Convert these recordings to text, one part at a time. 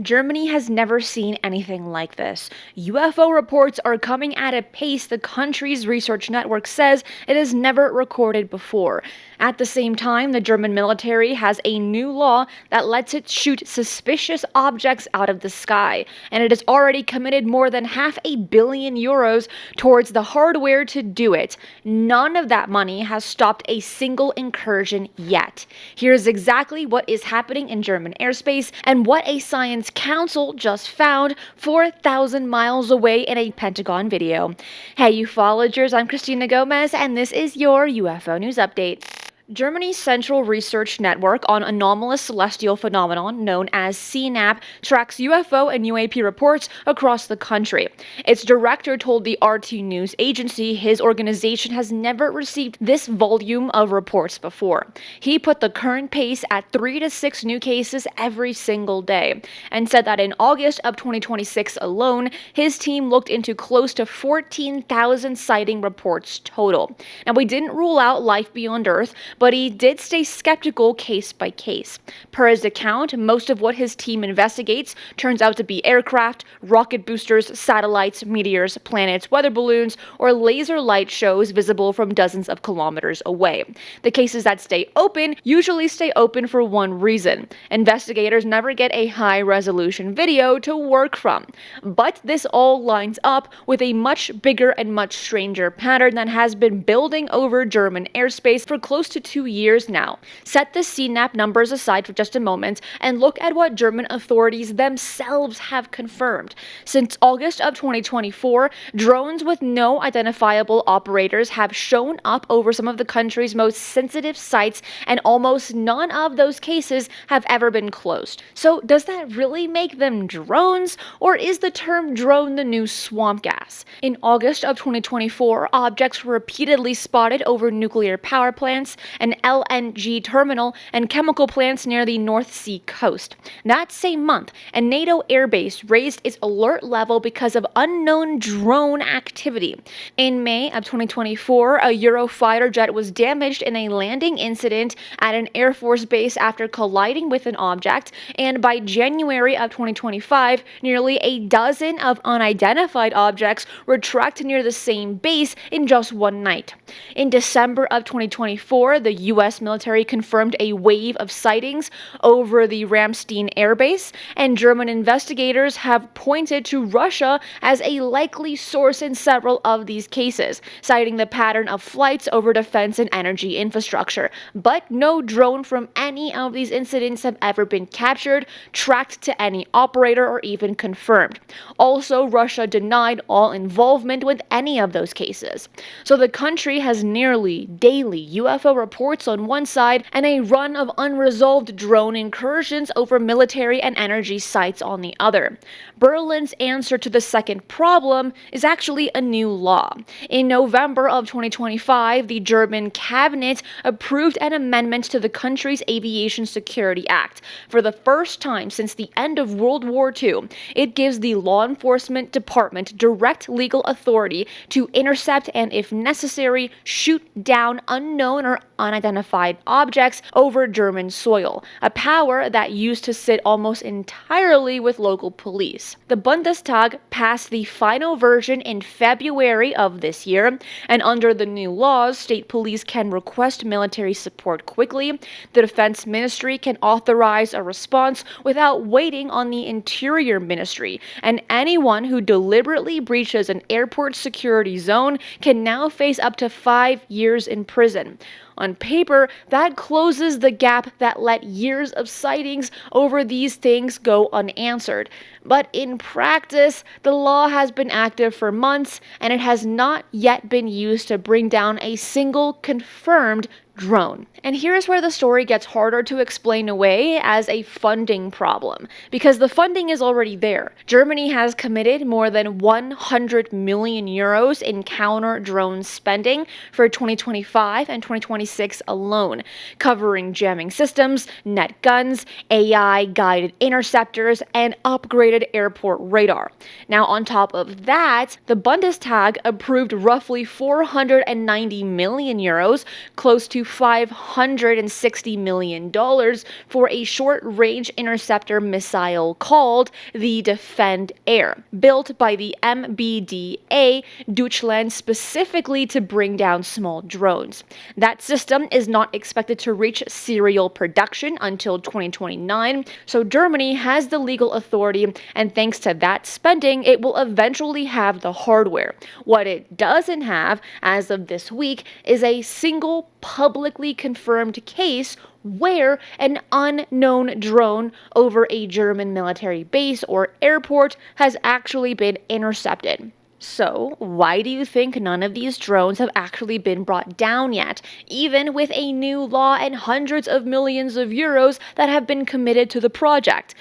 Germany has never seen anything like this. UFO reports are coming at a pace the country's research network says it has never recorded before. At the same time, the German military has a new law that lets it shoot suspicious objects out of the sky, and it has already committed more than €500 million towards the hardware to do it. None of that money has stopped a single incursion yet. Here's exactly what is happening in German airspace and what a science council just found 4,000 miles away in a Pentagon video. Hey ufologers, I'm Cristina Gomez and this is your UFO News Update. Germany's Central Research Network on Anomalous Celestial Phenomenon, known as CNAP, tracks UFO and UAP reports across the country. Its director told the RT News agency his organization has never received this volume of reports before. He put the current pace at 3 to 6 new cases every single day, and said that in August of 2026 alone, his team looked into close to 14,000 sighting reports total. Now, we didn't rule out life beyond Earth, but he did stay skeptical case by case. Per his account, most of what his team investigates turns out to be aircraft, rocket boosters, satellites, meteors, planets, weather balloons, or laser light shows visible from dozens of kilometers away. The cases that stay open usually stay open for one reason. Investigators never get a high-resolution video to work from. But this all lines up with a much bigger and much stranger pattern that has been building over German airspace for close to 2 years now. Set the CNAP numbers aside for just a moment and look at what German authorities themselves have confirmed. Since August of 2024, drones with no identifiable operators have shown up over some of the country's most sensitive sites, and almost none of those cases have ever been closed. So does that really make them drones, or is the term drone the new swamp gas? In August of 2024, objects were repeatedly spotted over nuclear power plants, an LNG terminal, and chemical plants near the North Sea coast. That same month, a NATO airbase raised its alert level because of unknown drone activity. In May of 2024, a Eurofighter jet was damaged in a landing incident at an Air Force base after colliding with an object, and by January of 2025, nearly a dozen of unidentified objects were tracked near the same base in just one night. In December of 2024, the U.S. military confirmed a wave of sightings over the Ramstein air base, and German investigators have pointed to Russia as a likely source in several of these cases, citing the pattern of flights over defense and energy infrastructure. But no drone from any of these incidents have ever been captured, tracked to any operator, or even confirmed. Also, Russia denied all involvement with any of those cases. So the country has nearly daily UFO reports on one side and a run of unresolved drone incursions over military and energy sites on the other. Berlin's answer to the second problem is actually a new law. In November of 2025, the German cabinet approved an amendment to the country's Aviation Security Act. For the first time since the end of World War II, it gives the law enforcement department direct legal authority to intercept and, if necessary, shoot down unknown or unidentified objects over German soil, a power that used to sit almost entirely with local police. The Bundestag passed the final version in February of this year, and under the new laws, state police can request military support quickly. The Defense Ministry can authorize a response without waiting on the Interior Ministry, and anyone who deliberately breaches an airport security zone can now face up to 5 years in prison. On paper, that closes the gap that let years of sightings over these things go unanswered. But in practice, the law has been active for months, and it has not yet been used to bring down a single confirmed drone. And here's where the story gets harder to explain away as a funding problem, because the funding is already there. Germany has committed more than €100 million in counter drone spending for 2025 and 2026 alone, covering jamming systems, net guns, AI-guided interceptors, and upgraded airport radar. Now, on top of that, the Bundestag approved roughly €490 million, close to to $560 million for a short-range interceptor missile called the Defend Air, built by the MBDA Deutschland specifically to bring down small drones. That system is not expected to reach serial production until 2029, so Germany has the legal authority, and thanks to that spending, it will eventually have the hardware. What it doesn't have, as of this week, is a single publicly confirmed case where an unknown drone over a German military base or airport has actually been intercepted. So, why do you think none of these drones have actually been brought down yet, even with a new law and hundreds of millions of euros that have been committed to the project?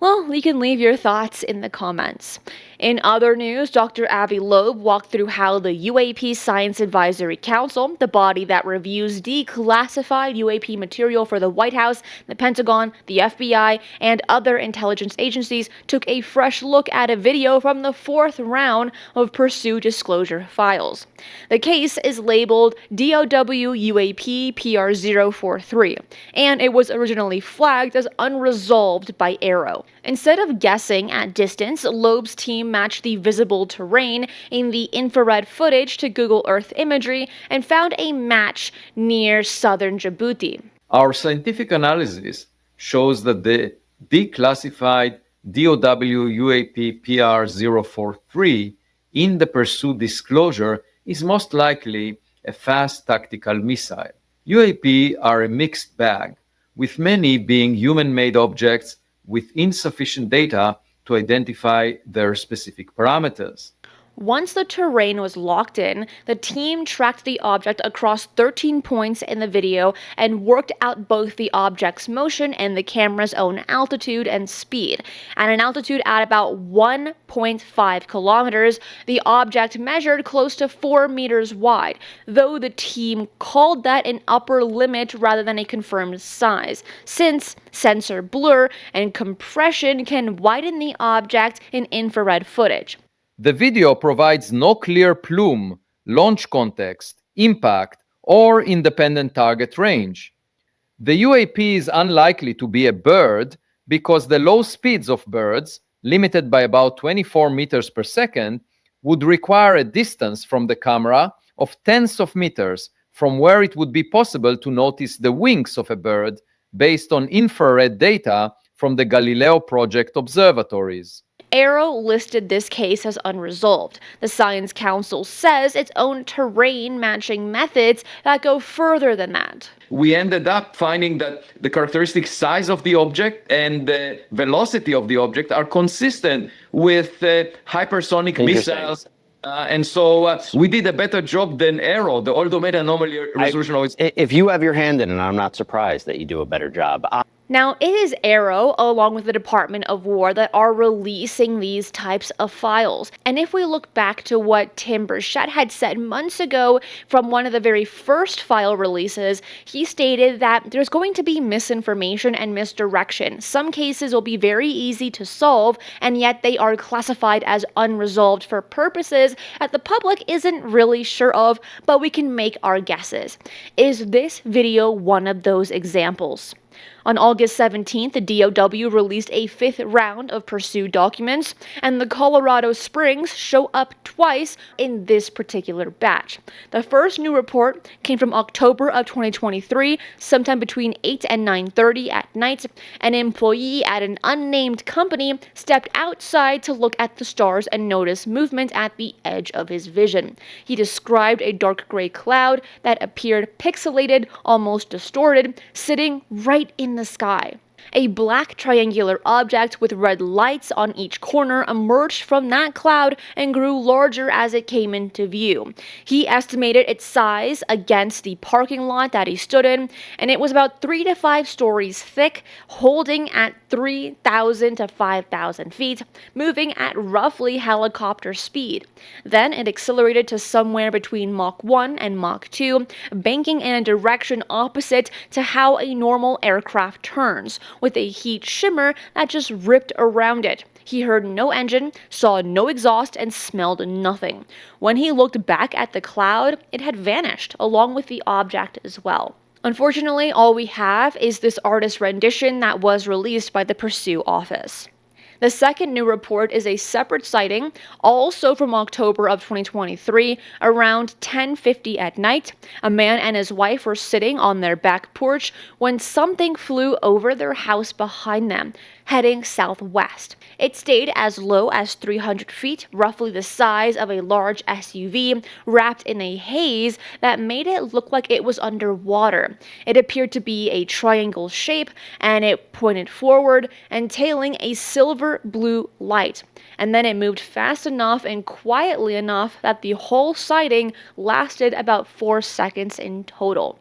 Well, you can leave your thoughts in the comments. In other news, Dr. Avi Loeb walked through how the UAP Science Advisory Council, the body that reviews declassified UAP material for the White House, the Pentagon, the FBI, and other intelligence agencies, took a fresh look at a video from the fourth round of Pursue Disclosure files. The case is labeled DOW UAP PR043, and it was originally flagged as unresolved by Arrow. Instead of guessing at distance, Loeb's team matched the visible terrain in the infrared footage to Google Earth imagery and found a match near southern Djibouti. Our scientific analysis shows that the declassified DOW UAP PR043 in the Pursue Disclosure is most likely a fast tactical missile. UAP are a mixed bag, with many being human-made objects with insufficient data to identify their specific parameters. Once the terrain was locked in, the team tracked the object across 13 points in the video and worked out both the object's motion and the camera's own altitude and speed. At an altitude at about 1.5 kilometers, the object measured close to 4 meters wide, though the team called that an upper limit rather than a confirmed size, since sensor blur and compression can widen the object in infrared footage. The video provides no clear plume, launch context, impact, or independent target range. The UAP is unlikely to be a bird because the low speeds of birds, limited by about 24 meters per second, would require a distance from the camera of tens of meters from where it would be possible to notice the wings of a bird based on infrared data from the Galileo Project observatories. Arrow listed this case as unresolved. The Science Council says its own terrain matching methods that go further than that. We ended up finding that the characteristic size of the object and the velocity of the object are consistent with hypersonic missiles. And so we did a better job than Arrow, the all domain anomaly resolution. If you have your hand in it, I'm not surprised that you do a better job. Now, it is Arrow, along with the Department of War, that are releasing these types of files. And if we look back to what Tim Burchett had said months ago from one of the very first file releases, he stated that there's going to be misinformation and misdirection. Some cases will be very easy to solve, and yet they are classified as unresolved for purposes that the public isn't really sure of, but we can make our guesses. Is this video one of those examples? On August 17th, the DOW released a fifth round of Pursue documents, and the Colorado Springs show up twice in this particular batch. The first new report came from October of 2023, sometime between 8 and 9:30 at night. An employee at an unnamed company stepped outside to look at the stars and notice movement at the edge of his vision. He described a dark gray cloud that appeared pixelated, almost distorted, sitting right in the sky. A black triangular object with red lights on each corner emerged from that cloud and grew larger as it came into view. He estimated its size against the parking lot that he stood in, and it was about 3 to 5 stories thick, holding at 3,000 to 5,000 feet, moving at roughly helicopter speed. Then it accelerated to somewhere between Mach 1 and Mach 2, banking in a direction opposite to how a normal aircraft turns, with a heat shimmer that just ripped around it. He heard no engine, saw no exhaust, and smelled nothing. When he looked back at the cloud, it had vanished, along with the object as well. Unfortunately, all we have is this artist rendition that was released by the Pursuit office. The second new report is a separate sighting, also from October of 2023, around 10:50 at night. A man and his wife were sitting on their back porch when something flew over their house behind them, heading southwest. It stayed as low as 300 feet, roughly the size of a large SUV, wrapped in a haze that made it look like it was underwater. It appeared to be a triangle shape, and it pointed forward, entailing a silver-blue light. And then it moved fast enough and quietly enough that the whole sighting lasted about 4 seconds in total.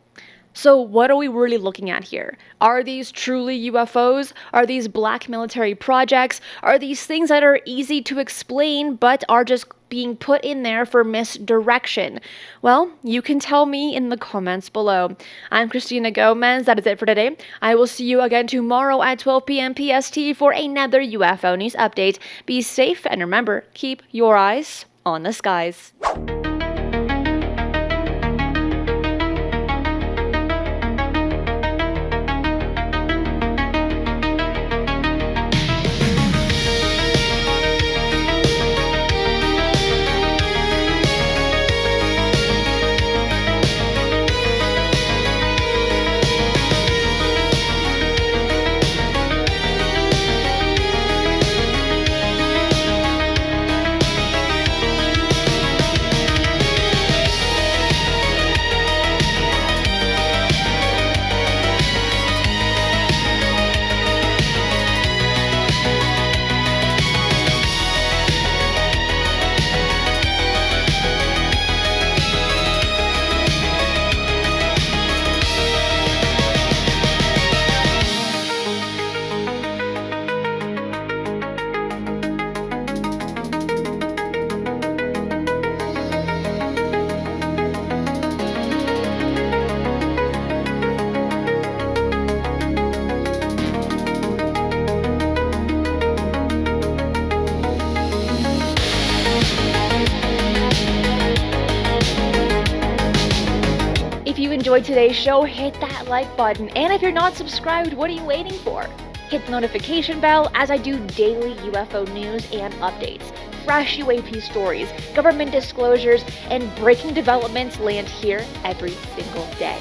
So what are we really looking at here? Are these truly UFOs? Are these black military projects? Are these things that are easy to explain but are just being put in there for misdirection? Well, you can tell me in the comments below. I'm Cristina Gomez. That is it for today. I will see you again tomorrow at 12 p.m. PST for another UFO news update. Be safe and remember, keep your eyes on the skies. If you enjoyed today's show, hit that like button. And if you're not subscribed, what are you waiting for? Hit the notification bell as I do daily UFO news and updates. Fresh UAP stories, government disclosures, and breaking developments land here every single day.